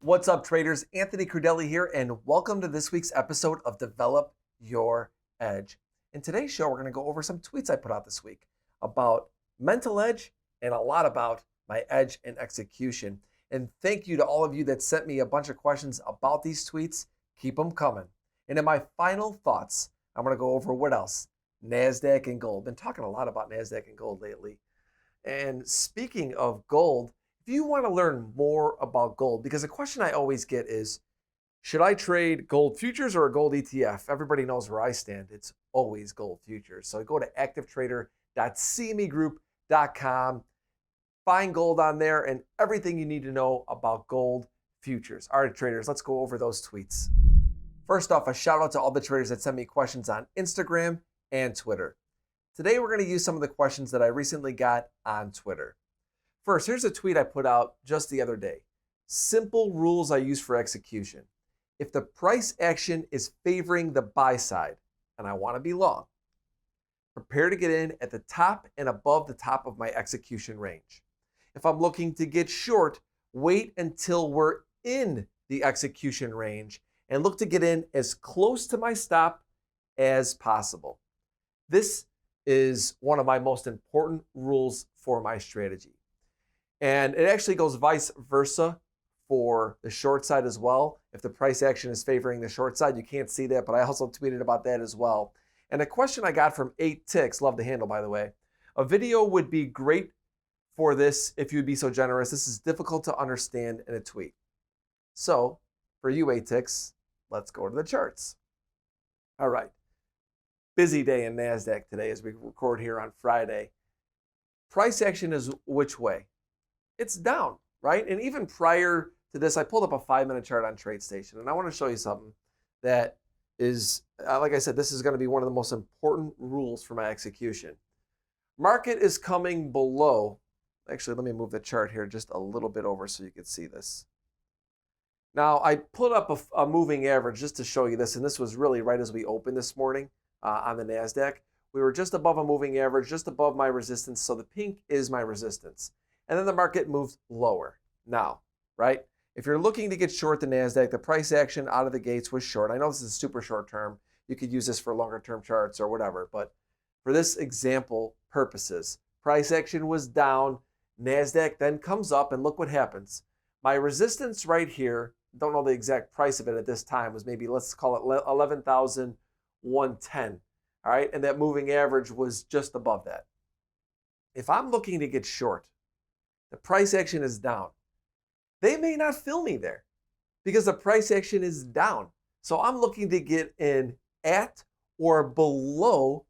What's up, traders? Anthony Crudele here, and welcome to this week's episode of Develop Your Edge. In today's show, we're going to go over some tweets I put out this week about mental edge and a lot about my edge and execution. And thank you to all of you that sent me a bunch of questions about these tweets. Keep them coming. And in my final thoughts, I'm going to go over what else? Nasdaq and gold. Been talking a lot about Nasdaq and gold lately. And speaking of gold, if you want to learn more about gold, because a question I always get is, should I trade gold futures or a gold ETF? Everybody knows where I stand. It's always gold futures. So go to activetrader.cmegroup.com, find gold on there and everything you need to know about gold futures. All right, traders, let's go over those tweets. First off, a shout out to all the traders that sent me questions on Instagram and Twitter. Today, we're going to use some of the questions that I recently got on Twitter. First, here's a tweet I put out just the other day. Simple rules I use for execution. If the price action is favoring the buy side, and I want to be long, prepare to get in at the top and above the top of my execution range. If I'm looking to get short, wait until we're in the execution range and look to get in as close to my stop as possible. This is one of my most important rules for my strategy. And it actually goes vice versa for the short side as well. If the price action is favoring the short side, you can't see that, but I also tweeted about that as well. And a question I got from 8 Ticks, love the handle by the way, a video would be great for this if you'd be so generous. This is difficult to understand in a tweet. So for you 8 Ticks, let's go to the charts. All right. Busy day in Nasdaq today as we record here on Friday. Price action is which way? It's down, right? And even prior to this, I pulled up a 5-minute chart on TradeStation, and I want to show you something that is, like I said, this is going to be one of the most important rules for my execution. Market is coming below. Actually, let me move the chart here just a little bit over so you can see this. Now, I pulled up a moving average just to show you this, and this was really right as we opened this morning on the Nasdaq. We were just above a moving average, just above my resistance, so the pink is my resistance. And then the market moved lower. Now, right? If you're looking to get short the Nasdaq, the price action out of the gates was short. I know this is super short term. You could use this for longer term charts or whatever, but for this example purposes, price action was down. Nasdaq then comes up, and look what happens. My resistance right here, don't know the exact price of it at this time, was maybe, let's call it 11,110. All right, and that moving average was just above that. If I'm looking to get short, the price action is down. They may not fill me there because the price action is down. So I'm looking to get in at or below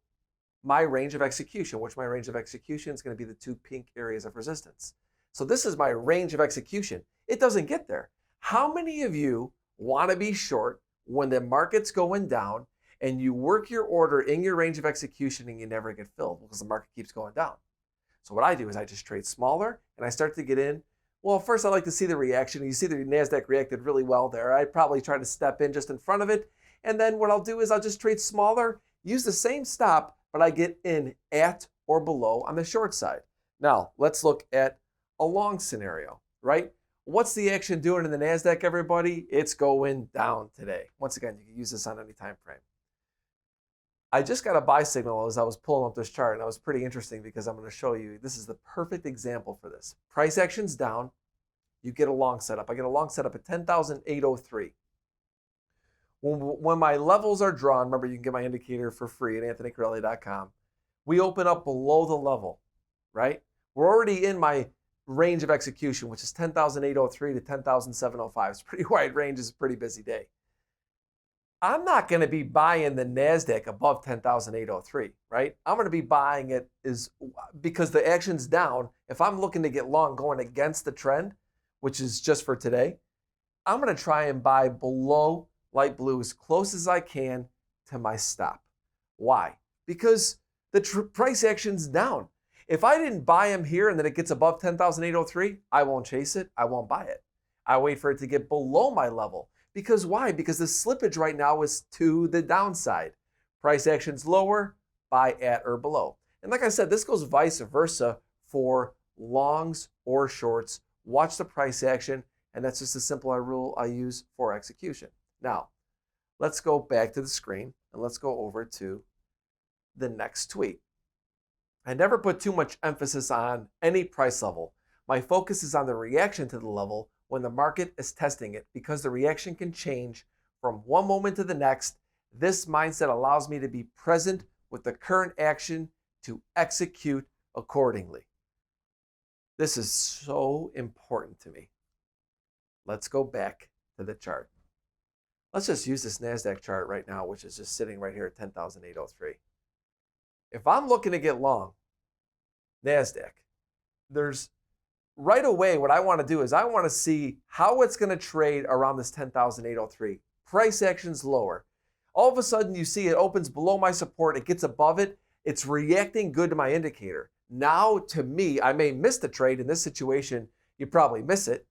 my range of execution, which my range of execution is going to be the 2 pink areas of resistance. So this is my range of execution. It doesn't get there. How many of you want to be short when the market's going down and you work your order in your range of execution and you never get filled because the market keeps going down? So what I do is I just trade smaller and I start to get in. Well, first I like to see the reaction. You see the Nasdaq reacted really well there. I'd probably try to step in just in front of it. And then what I'll do is I'll just trade smaller, use the same stop, but I get in at or below on the short side. Now, let's look at a long scenario, right? What's the action doing in the Nasdaq, everybody? It's going down today. Once again, you can use this on any time frame. I just got a buy signal as I was pulling up this chart, and it was pretty interesting because I'm going to show you, this is the perfect example for this. Price action's down, you get a long setup. I get a long setup at 10,803. When my levels are drawn, remember you can get my indicator for free at anthonycrudele.com. We open up below the level, right? We're already in my range of execution, which is 10,803 to 10,705. It's a pretty wide range, it's a pretty busy day. I'm not going to be buying the Nasdaq above 10,803, right? I'm going to be buying it because the action's down. If I'm looking to get long going against the trend, which is just for today, I'm going to try and buy below light blue as close as I can to my stop. Why? Because the price action's down. If I didn't buy them here and then it gets above 10,803, I won't chase it. I won't buy it. I wait for it to get below my level. Because why? Because the slippage right now is to the downside. Price action's lower, buy at or below. And like I said, this goes vice versa for longs or shorts. Watch the price action And that's just a simple rule I use for execution. Now, let's go back to the screen and let's go over to the next tweet. I never put too much emphasis on any price level. My focus is on the reaction to the level when the market is testing it, because the reaction can change from one moment to the next. This mindset allows me to be present with the current action to execute accordingly. This is so important to me. Let's go back to the chart. Let's just use this Nasdaq chart right now, which is just sitting right here at 10,803. If I'm looking to get long Nasdaq, there's right away what I want to do is I want to see how it's going to trade around this 10,803. Price action's lower. All of a sudden you see it opens below my support, it gets above it, it's reacting good to my indicator. Now to me, I may miss the trade. In this situation, you probably miss it,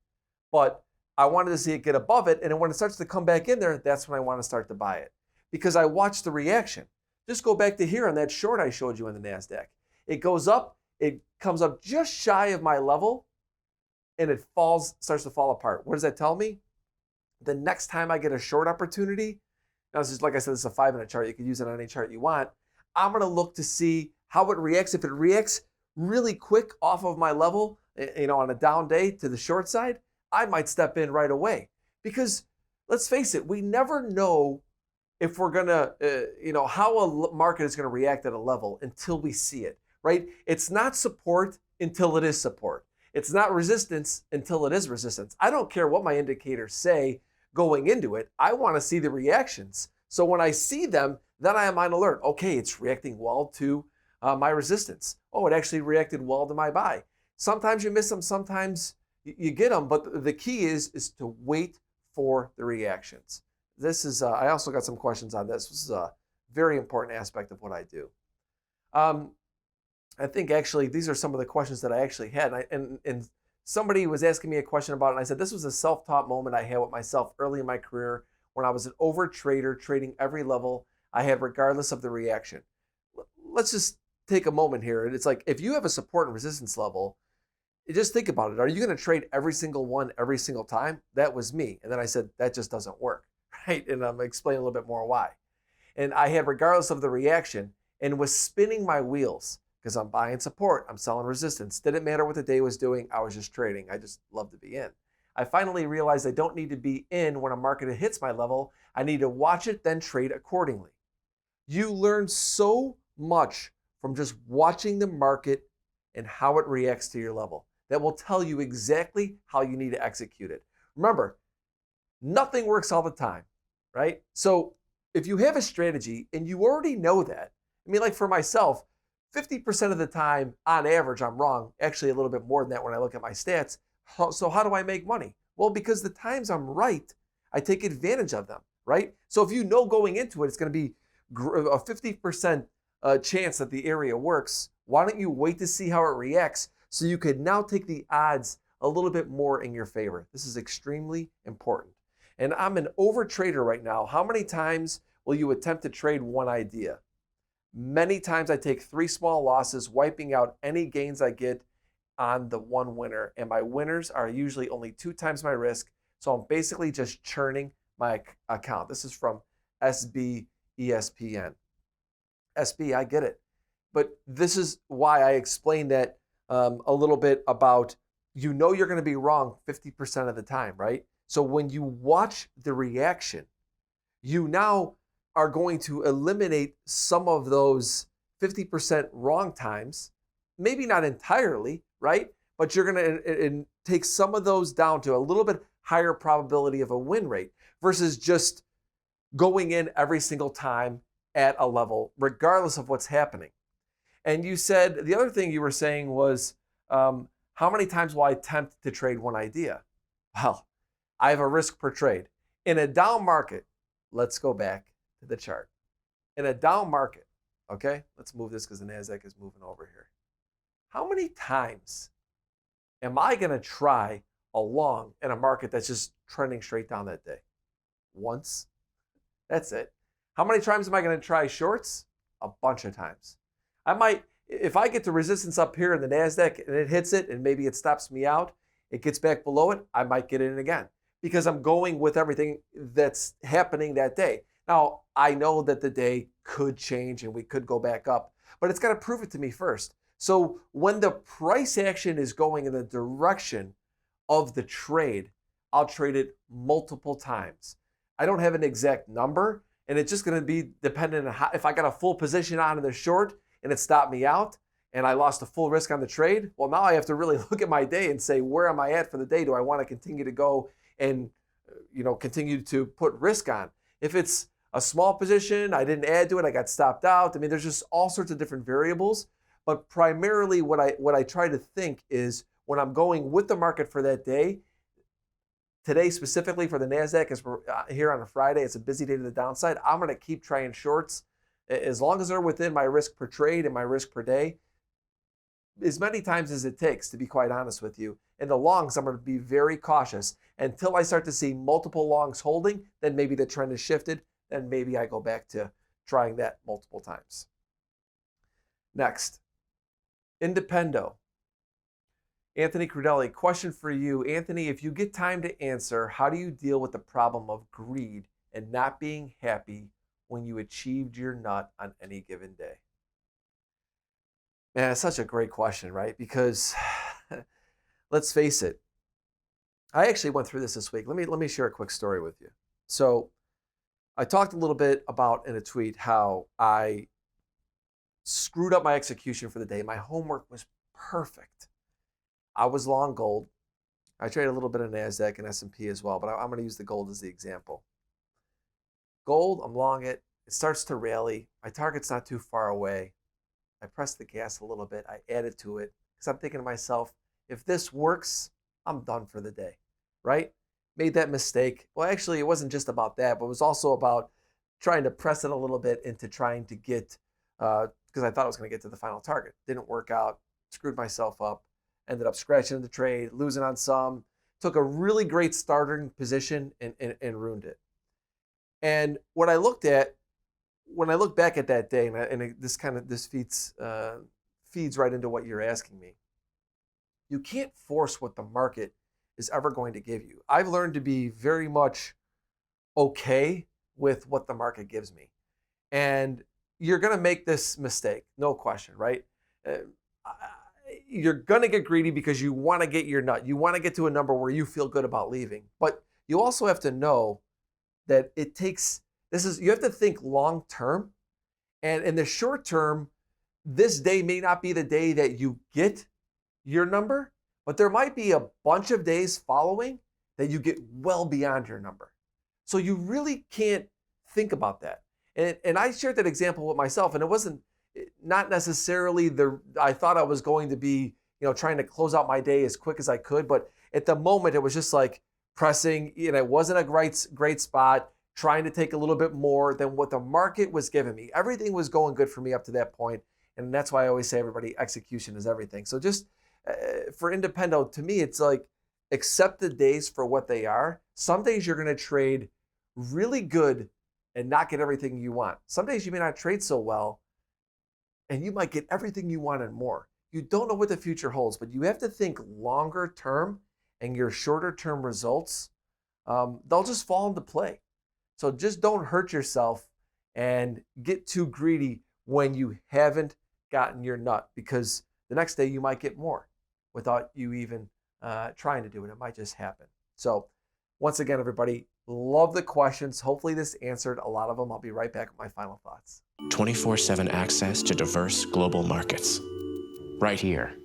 but I wanted to see it get above it, and then when it starts to come back in there, that's when I want to start to buy it, because I watched the reaction. Just go back to here on that short I showed you in the Nasdaq. It goes up, it comes up just shy of my level, and it starts to fall apart. What does that tell me? The next time I get a short opportunity, now this is, like I said, this is a 5-minute chart. You can use it on any chart you want. I'm going to look to see how it reacts. If it reacts really quick off of my level, on a down day to the short side, I might step in right away. Because let's face it, we never know if we're going to, how a market is going to react at a level until we see it, right? It's not support until it is support. It's not resistance until it is resistance. I don't care what my indicators say going into it. I want to see the reactions. So when I see them, then I am on alert. Okay, it's reacting well to my resistance. Oh, it actually reacted well to my buy. Sometimes you miss them, sometimes you get them, but the key is to wait for the reactions. This is, I also got some questions on this. This is a very important aspect of what I do. I think actually these are some of the questions that I actually had. And somebody was asking me a question about it, and I said this was a self-taught moment I had with myself early in my career when I was an over trader, trading every level I had regardless of the reaction. Let's just take a moment here. It's like, if you have a support and resistance level, just think about it. Are you going to trade every single one every single time? That was me. And then I said, that just doesn't work, right? And I'm explaining a little bit more why. And I had, regardless of the reaction, and was spinning my wheels because I'm buying support, I'm selling resistance. Didn't matter what the day was doing. I was just trading. I just love to be in. I finally realized I don't need to be in when a market hits my level. I need to watch it, then trade accordingly. You learn so much from just watching the market and how it reacts to your level. That will tell you exactly how you need to execute it. Remember, nothing works all the time, right? So if you have a strategy and you already know that, I mean, like for myself, 50% of the time, on average, I'm wrong. Actually, a little bit more than that when I look at my stats. So how do I make money? Well, because the times I'm right, I take advantage of them, right? So if you know going into it, it's going to be a 50% chance that the area works, why don't you wait to see how it reacts so you could now take the odds a little bit more in your favor? This is extremely important. And I'm an over trader right now. How many times will you attempt to trade one idea? Many times I take 3 small losses, wiping out any gains I get on the one winner. And my winners are usually only 2 times my risk. So I'm basically just churning my account. This is from SB ESPN. SB, I get it. But this is why I explained that a little bit about, you're going to be wrong 50% of the time, right? So when you watch the reaction, you now are going to eliminate some of those 50% wrong times, maybe not entirely, right? But you're going to take some of those down to a little bit higher probability of a win rate versus just going in every single time at a level, regardless of what's happening. And you said, the other thing you were saying was, how many times will I attempt to trade one idea? Well, I have a risk per trade. In a down market, let's go back to the chart. In a down market, okay, let's move this because the Nasdaq is moving over here. How many times am I going to try a long in a market that's just trending straight down that day? Once. That's it. How many times am I going to try shorts? A bunch of times. I might, if I get to resistance up here in the Nasdaq and it hits it and maybe it stops me out, It gets back below it, I might get in again because I'm going with everything that's happening that day. Now, I know that the day could change and we could go back up, but it's got to prove it to me first. So when the price action is going in the direction of the trade, I'll trade it multiple times. I don't have an exact number, and it's just going to be dependent on how, if I got a full position on in the short and it stopped me out and I lost a full risk on the trade, well, now I have to really look at my day and say, where am I at for the day? Do I want to continue to go and continue to put risk on? If it's a small position, I didn't add to it, I got stopped out. I mean, there's just all sorts of different variables. But primarily what I try to think is when I'm going with the market for that day, today specifically for the Nasdaq, as we're here on a Friday, it's a busy day to the downside. I'm going to keep trying shorts as long as they're within my risk per trade and my risk per day, as many times as it takes, to be quite honest with you. In the longs, I'm going to be very cautious until I start to see multiple longs holding. Then maybe the trend has shifted. Then maybe I go back to trying that multiple times. Next, Independo. Anthony Crudele, question for you. Anthony, if you get time to answer, how do you deal with the problem of greed and not being happy when you achieved your nut on any given day? Man, it's such a great question, right? Because let's face it, I actually went through this week. Let me share a quick story with you. So I talked a little bit about in a tweet how I screwed up my execution for the day. My homework was perfect. I was long gold. I traded a little bit of Nasdaq and S&P as well, but I'm going to use the gold as the example. Gold, I'm long it. It starts to rally. My target's not too far away. I press the gas a little bit. I added to it because I'm thinking to myself, if this works, I'm done for the day, right? Made that mistake. Well, actually, it wasn't just about that, but it was also about trying to press it a little bit into trying to get, because I thought I was going to get to the final target. Didn't work out. Screwed myself up. Ended up scratching the trade, losing on some. Took a really great starting position and ruined it. And what I looked at, when I look back at that day, and this feeds right into what you're asking me. You can't force what the market is ever going to give you. I've learned to be very much okay with what the market gives me. And you're going to make this mistake, no question, right? You're going to get greedy because you want to get your nut. You want to get to a number where you feel good about leaving. But you also have to know that you have to think long term. And in the short term, this day may not be the day that you get your number, but there might be a bunch of days following that you get well beyond your number. So you really can't think about that. And I shared that example with myself, and it wasn't not necessarily I thought I was going to be, trying to close out my day as quick as I could, but at the moment it was just like pressing, it wasn't a great spot, trying to take a little bit more than what the market was giving me. Everything was going good for me up to that point, and that's why I always say everybody, execution is everything. So just for Independo, to me, it's like accept the days for what they are. Some days you're going to trade really good and not get everything you want. Some days you may not trade so well, and you might get everything you want and more. You don't know what the future holds, but you have to think longer term, and your shorter term results, they'll just fall into play. So just don't hurt yourself and get too greedy when you haven't gotten your nut, because the next day you might get more without you even trying to do it. It might just happen. So once again, everybody, love the questions. Hopefully this answered a lot of them. I'll be right back with my final thoughts. 24/7 access to diverse global markets. Right here.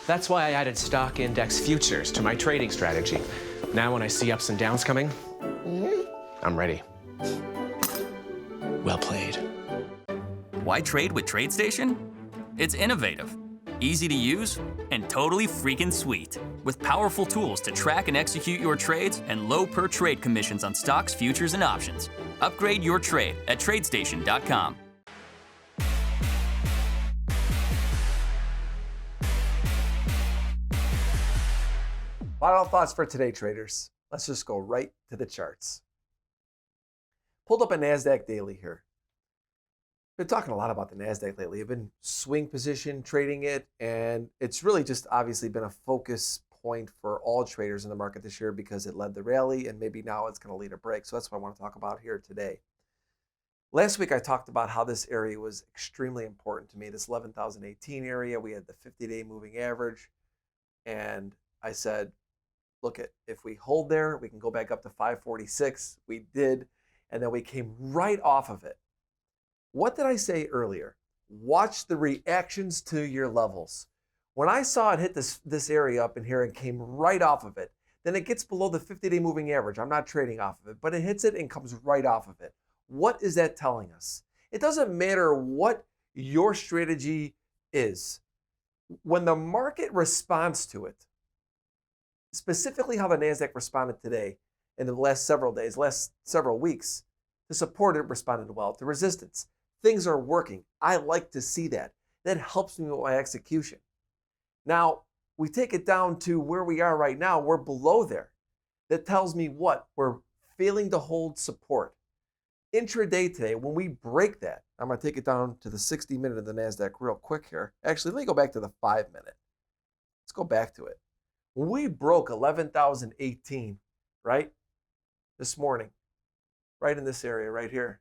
That's why I added stock index futures to my trading strategy. Now when I see ups and downs coming, I'm ready. Well played. Why trade with TradeStation? It's innovative, easy to use, and totally freaking sweet. With powerful tools to track and execute your trades and low per trade commissions on stocks, futures, and options. Upgrade your trade at TradeStation.com. Final thoughts for today, traders. Let's just go right to the charts. Pulled up a Nasdaq daily here. Been talking a lot about the Nasdaq lately. I've been swing position trading it, and it's really just obviously been a focus point for all traders in the market this year because it led the rally, and maybe now it's going to lead a break. So that's what I want to talk about here today. Last week, I talked about how this area was extremely important to me, this 11,018 area. We had the 50-day moving average, and I said, look, if we hold there, we can go back up to 546. We did, and then we came right off of it. What did I say earlier? Watch the reactions to your levels. When I saw it hit this area up in here and came right off of it, then it gets below the 50-day moving average. I'm not trading off of it, but it hits it and comes right off of it. What is that telling us? It doesn't matter what your strategy is. When the market responds to it, specifically how the Nasdaq responded today in the last several days, last several weeks, the support, it responded well. The resistance, things are working. I like to see that. That helps me with my execution. Now, we take it down to where we are right now. We're below there. That tells me what? We're failing to hold support. Intraday today, when we break that, I'm going to take it down to the 60-minute of the Nasdaq real quick here. Actually, let me go back to the 5-minute. Let's go back to it. When we broke 11,018, right, this morning, right in this area right here,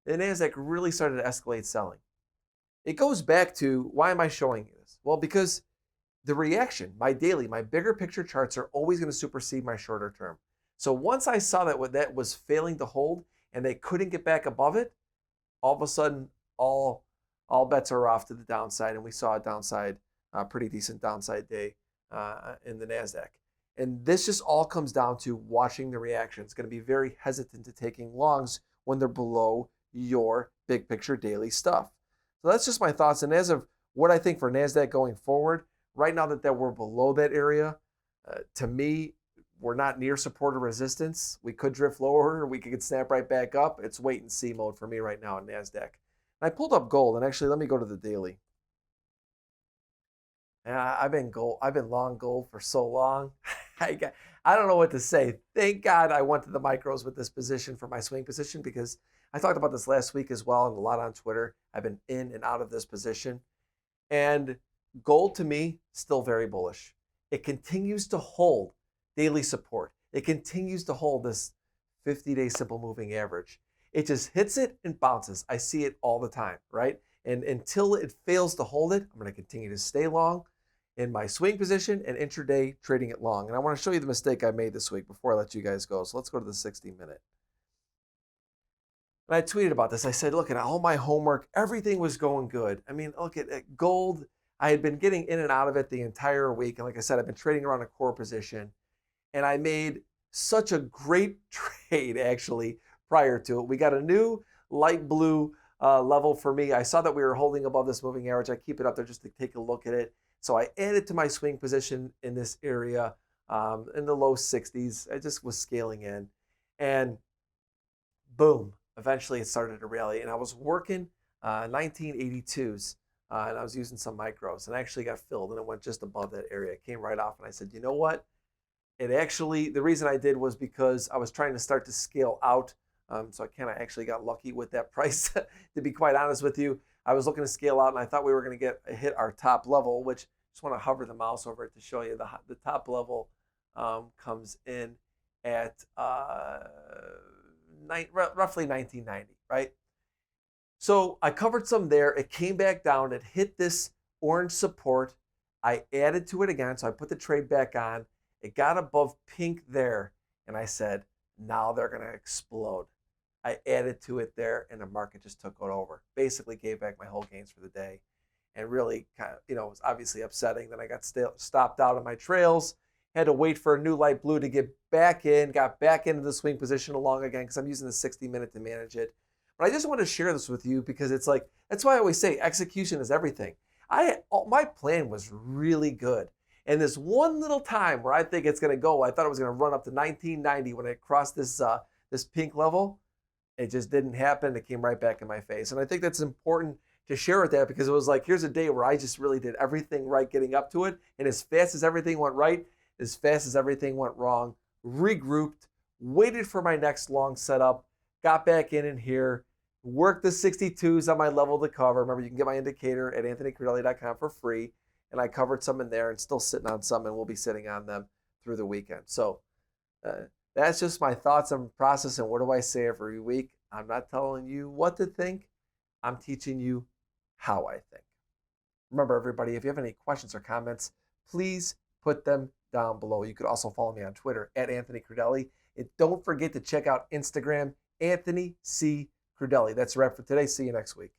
the Nasdaq really started to escalate selling. It goes back to, why am I showing you this? Well, because the reaction, my daily, my bigger picture charts are always going to supersede my shorter term. So once I saw that was failing to hold and they couldn't get back above it, all of a sudden, all bets are off to the downside, and we saw a downside, pretty decent downside day in the Nasdaq. And this just all comes down to watching the reaction. It's going to be very hesitant to taking longs when they're below your big picture daily stuff. So that's just my thoughts. And as of what I think for Nasdaq going forward, right now that we're below that area, to me, we're not near support or resistance. We could drift lower. We could snap right back up. It's wait and see mode for me right now in Nasdaq. And I pulled up gold, and actually, let me go to the daily. I've been long gold for so long. I don't know what to say. Thank God I went to the micros with this position for my swing position, because I talked about this last week as well and a lot on Twitter. I've been in and out of this position. And gold, to me, still very bullish. It continues to hold daily support. It continues to hold this 50-day simple moving average. It just hits it and bounces. I see it all the time, right? And until it fails to hold it, I'm going to continue to stay long in my swing position and intraday trading it long. And I want to show you the mistake I made this week before I let you guys go. So let's go to the 60-minute. And I tweeted about this. I said, look at all my homework. Everything was going good. I mean, look at gold. I had been getting in and out of it the entire week. And like I said, I've been trading around a core position. And I made such a great trade, actually, prior to it. We got a new light blue level for me. I saw that we were holding above this moving average. I keep it up there just to take a look at it. So I added to my swing position in this area in the low 60s. I just was scaling in. And boom, eventually it started to rally. And I was working 1982s. And I was using some micros. And I actually got filled. And it went just above that area. It came right off. And I said, you know what? It actually, the reason I did was because I was trying to start to scale out. So I kind of actually got lucky with that price, to be quite honest with you. I was looking to scale out, and I thought we were going to hit our top level, which I just want to hover the mouse over it to show you the top level comes in at roughly 1990, right? So I covered some there. It came back down. It hit this orange support. I added to it again, so I put the trade back on. It got above pink there, and I said, now they're going to explode. I added to it there, and the market just took it over. Basically gave back my whole gains for the day, and really kind of, it was obviously upsetting. Then I got stopped out of my trails, had to wait for a new light blue to get back in, got back into the swing position along again because I'm using the 60-minute to manage it. But I just want to share this with you because it's like, that's why I always say execution is everything. My plan was really good. And this one little time where I think it's going to go, I thought it was going to run up to 1990 when it crossed this pink level. It just didn't happen. It came right back in my face. And I think that's important to share with that because it was like, here's a day where I just really did everything right getting up to it. And as fast as everything went right, as fast as everything went wrong, regrouped, waited for my next long setup, got back in here, worked the 62s on my level to cover. Remember, you can get my indicator at anthonycrudele.com for free. and I covered some in there and still sitting on some, and we'll be sitting on them through the weekend. So that's just my thoughts and process. And what do I say every week? I'm not telling you what to think. I'm teaching you how I think. Remember, everybody, if you have any questions or comments, please put them down below. You could also follow me on Twitter at Anthony Crudele. And don't forget to check out Instagram, Anthony C. Crudele. That's a wrap for today. See you next week.